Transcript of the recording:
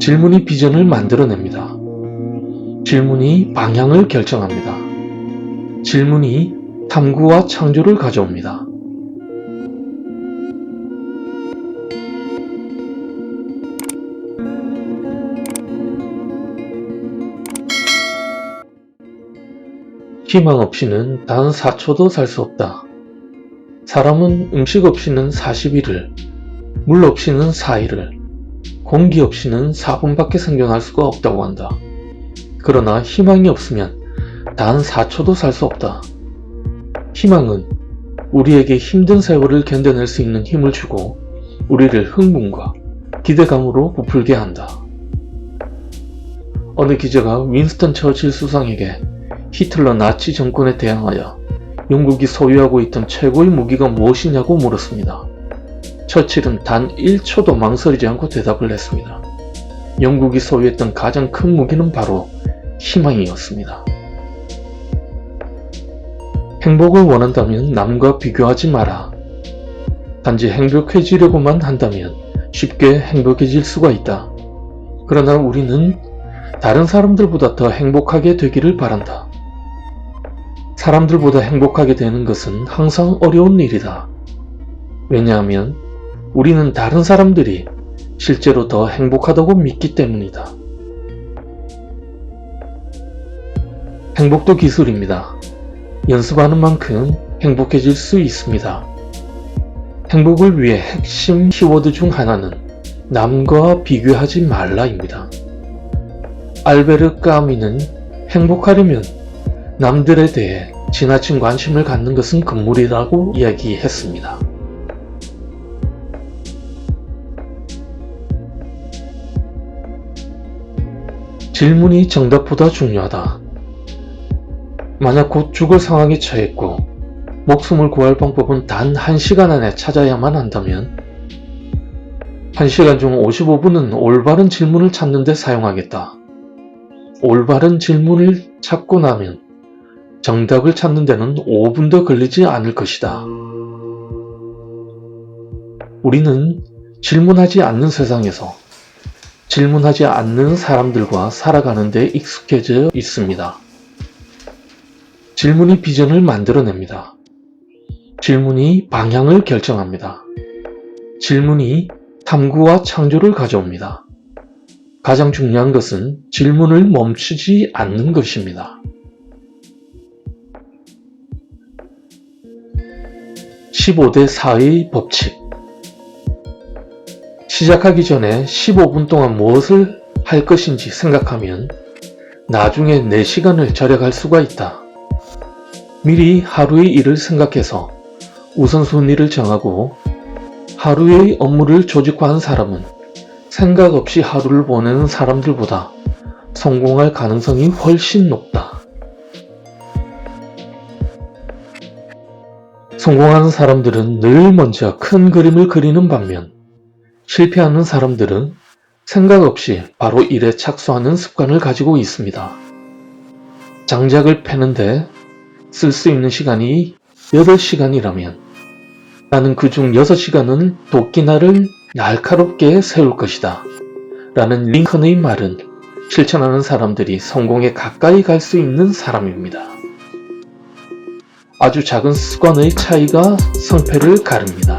질문이 비전을 만들어냅니다. 질문이 방향을 결정합니다. 질문이 탐구와 창조를 가져옵니다. 희망 없이는 단 4초도 살 수 없다. 사람은 음식 없이는 40일을, 물 없이는 4일을, 공기 없이는 4분밖에 생존할 수가 없다고 한다. 그러나 희망이 없으면 단 4초도 살 수 없다. 희망은 우리에게 힘든 세월을 견뎌낼 수 있는 힘을 주고 우리를 흥분과 기대감으로 부풀게 한다. 어느 기자가 윈스턴 처칠 수상에게 히틀러 나치 정권에 대항하여 영국이 소유하고 있던 최고의 무기가 무엇이냐고 물었습니다. 처칠은 단 1초도 망설이지 않고 대답을 했습니다. 영국이 소유했던 가장 큰 무기는 바로 희망이었습니다. 행복을 원한다면 남과 비교하지 마라. 단지 행복해지려고만 한다면 쉽게 행복해질 수가 있다. 그러나 우리는 다른 사람들보다 더 행복하게 되기를 바란다. 사람들보다 행복하게 되는 것은 항상 어려운 일이다. 왜냐하면 우리는 다른 사람들이 실제로 더 행복하다고 믿기 때문이다. 행복도 기술입니다. 연습하는 만큼 행복해질 수 있습니다. 행복을 위해 핵심 키워드 중 하나는 남과 비교하지 말라입니다. 알베르 까미는 행복하려면 남들에 대해 지나친 관심을 갖는 것은 금물이라고 이야기했습니다. 질문이 정답보다 중요하다. 만약 곧 죽을 상황에 처했고 목숨을 구할 방법은 단 1시간 안에 찾아야만 한다면 1시간 중 55분은 올바른 질문을 찾는 데 사용하겠다. 올바른 질문을 찾고 나면 정답을 찾는 데는 5분도 걸리지 않을 것이다. 우리는 질문하지 않는 세상에서 질문하지 않는 사람들과 살아가는 데 익숙해져 있습니다. 질문이 비전을 만들어냅니다. 질문이 방향을 결정합니다. 질문이 탐구와 창조를 가져옵니다. 가장 중요한 것은 질문을 멈추지 않는 것입니다. 15대4의 법칙. 시작하기 전에 15분 동안 무엇을 할 것인지 생각하면 나중에 4시간을 절약할 수가 있다. 미리 하루의 일을 생각해서 우선순위를 정하고 하루의 업무를 조직화한 사람은 생각 없이 하루를 보내는 사람들보다 성공할 가능성이 훨씬 높다. 성공하는 사람들은 늘 먼저 큰 그림을 그리는 반면 실패하는 사람들은 생각 없이 바로 일에 착수하는 습관을 가지고 있습니다. 장작을 패는데 쓸 수 있는 시간이 8시간이라면 나는 그중 6시간은 도끼날을 날카롭게 세울 것이다. 라는 링컨의 말은 실천하는 사람들이 성공에 가까이 갈 수 있는 사람입니다. 아주 작은 습관의 차이가 성패를 가릅니다.